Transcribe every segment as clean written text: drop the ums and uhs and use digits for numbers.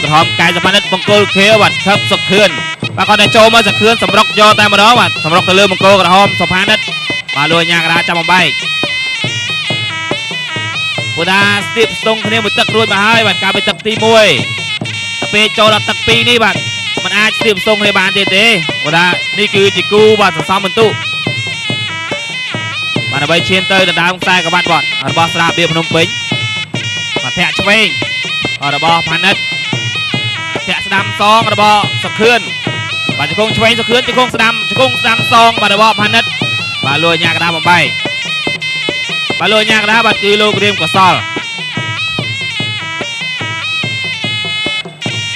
ក្រហមកែសម្បត្តិបង្គោលខៀវបាទខឹកសុខឿនបាទគាត់តែចូលមកសុខឿនសម្រុកយកតែម្ដងបាទសម្រុកទៅលើបង្គោលក្រហមសុផានិតបាទលួយញ៉ាកដាចាប់បំបែកពូដាស្ទាបស្ទង់គ្នាមួយទឹករួចមកហើយបាទការទៅទឹកទី1ទៅពេលចូលដល់ទឹក2នេះបាទมันអាចស្ទាបស្ទង់គ្នាបានទៀតទេពូដានេះគឺជាគូបាទសន្សំបន្ទុកបាទដើម្បីឈានទៅដណ្ដើមខ្សែក្បាត់បាទរបស់ស្រាបៀរភ្នំពេញបាទធាក់ឆ្វេងរបស់ផានិតធាក់ស្ដាំសងរបស់សុខឿនបាទជង្គង់ឆ្វេងសុខឿនជង្គង់ស្ដាំសងបាទរបស់ផានិតបាទលួយញ៉ាកដាបំបែកបាទលួយញ៉ាកដាបាទគឺលោករៀមកសល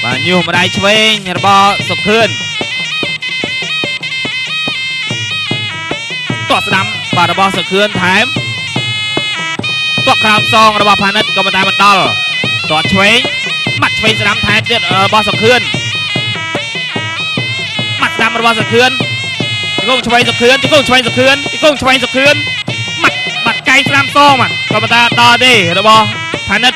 បាទញុះម្ដាយឆ្វេងរបស់សុខឿនទាត់ស្ដាំបាទរបស់សុខឿនថែមទាត់ក្រោមសងរបស់ផានិតក៏មិនតែមិនដល់ទាត់ឆ្វេងម៉ាត់ឆ្វេងស្ដាំថែមទៀតរបស់សុខឿនម៉ាត់ស្ដាំរបស់សុខឿនជង្គង់ឆ្វេងសុខឿនជង្គង់ឆ្វេងសុខឿនជង្គង់ឆ្វេងសុខឿនម៉ាត់កែងស្ដាំសងបាទក៏មិនតែដល់ទេរបស់ផានិត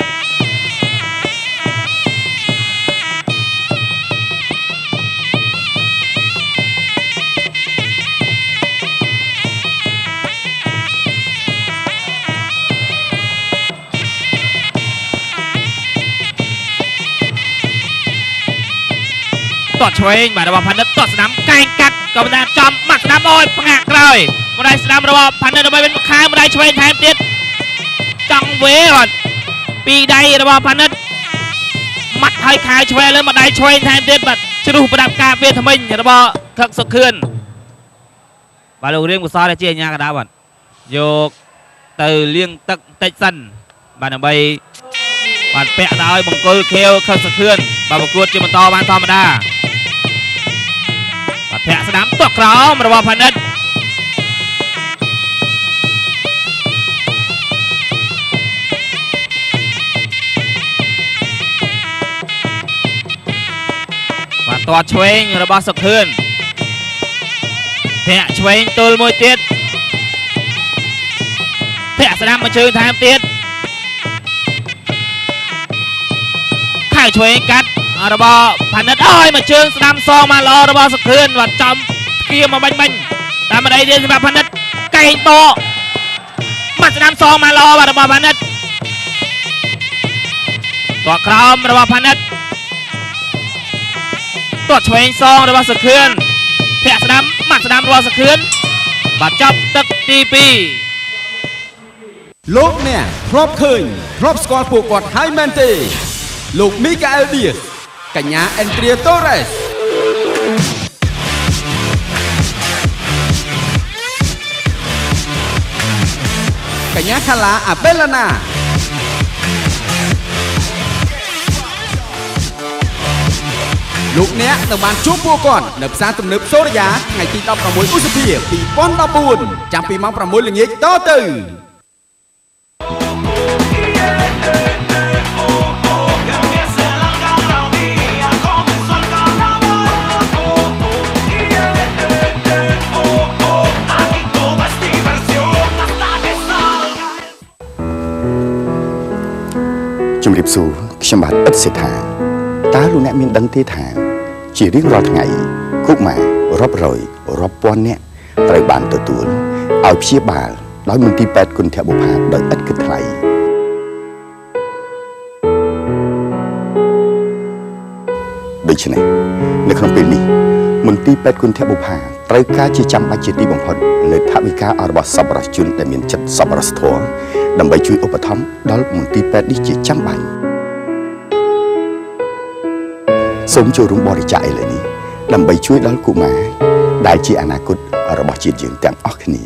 ទាត់ឆ្វេងបាទរបស់ផានិតទាត់ស្ដាំកែងកាត់ក៏មិនបានចំម៉ាត់ស្ដាំអើយផ្ងាក់ក្រោយម្ដាយស្ដាំរបស់ផានិតដើម្បីខែម្ដាយឆ្វេងថែមទៀតចង់វេអត់ពីដៃរបស់ផានិតម៉ាត់ហើយខែឆ្វេងលើម្ដាយឆ្វេងថែមទៀតបាទជ្រុះប្រដាប់ការពារថ្មិញរបស់ខឹកសុខឿនបាទលោករៀងកសលជាអាញាកដាបាទយកទៅលាងទឹកបន្តិចសិនបាទដើម្បីបាទពាក់ទៅឲ្យបង្គោលខៀវខឹកសុខឿនបាទប្រកួតជាបន្តបានធម្មតាបាទធាក់ស្ដាំទាត់ក្រោមរបស់ផានិតបាទទាត់ឆ្វេងរបស់សុខឿនធាក់ឆ្វេងទល់មួយទៀតធាក់ស្ដាំមួយជើងថែមទៀតខែឆ្វេងកាត់របស់ផានិតអើយមួយជើងស្ដាំសងមកល្អរបស់សុខឿនបាទចំគៀមកបាញ់តាមមិនអីទេសម្រាប់ផានិតកែងបកមកស្ដាំសងមកល្អបាទរបស់ផានិតទាត់ក្រោមរបស់ផានិតទាត់ឆ្វេងសងរបស់សុខឿនធាក់ស្ដាំមកស្ដាំរបស់សុខឿនបាទចាប់ទឹកទី2លោកអ្នកធ្លាប់ឃើញធ្លាប់ស្គាល់ពួកគាត់ហើយមែនទេលោកមីកាអែលឌៀសកញ្ញាអេនទ្រីតូរ៉េសកញ្ញាខាឡាអាបេឡាណាលោកអ្នកនឹងបានជួបពួកគាត់នៅផ្សារទំនើបសូរិយាថ្ងៃទី16ឧសភា2014ចាប់ពីម៉ោង6ល្ងាចតទៅជំរាបសួរខ្ញុំបាទអ៊ិតសេដ្ឋាតើលោកអ្នកមានដឹងទេថាជារៀងរាល់ថ្ងៃកុមាររាប់រយរាប់ពាន់នាក់ត្រូវបានទទួលឲ្យព្យាបាលដោយមន្ទីរពេទ្យគុណធបុប្ផាដោយឥតគិតថ្លៃដូច្នេះនៅក្នុងពេលនេះមន្ទីរពេទ្យគុណធបុប្ផាត្រូវការជាចាំបាច់ជាទីបំផុតនៅថវិការបស់សប្បុរសជនដែលមានចិត្តសប្បុរសធម៌ដើម្បីជួយឧបត្ថម្ភដល់មន្ទីរពេទ្យនេះជាចាំបាច់សូមចូលរួមបរិច្ចាគឥឡូវនេះដើម្បីជួយដល់កុមារដែលជាអនាគតរបស់ជាតិយើងទាំងអស់គ្នា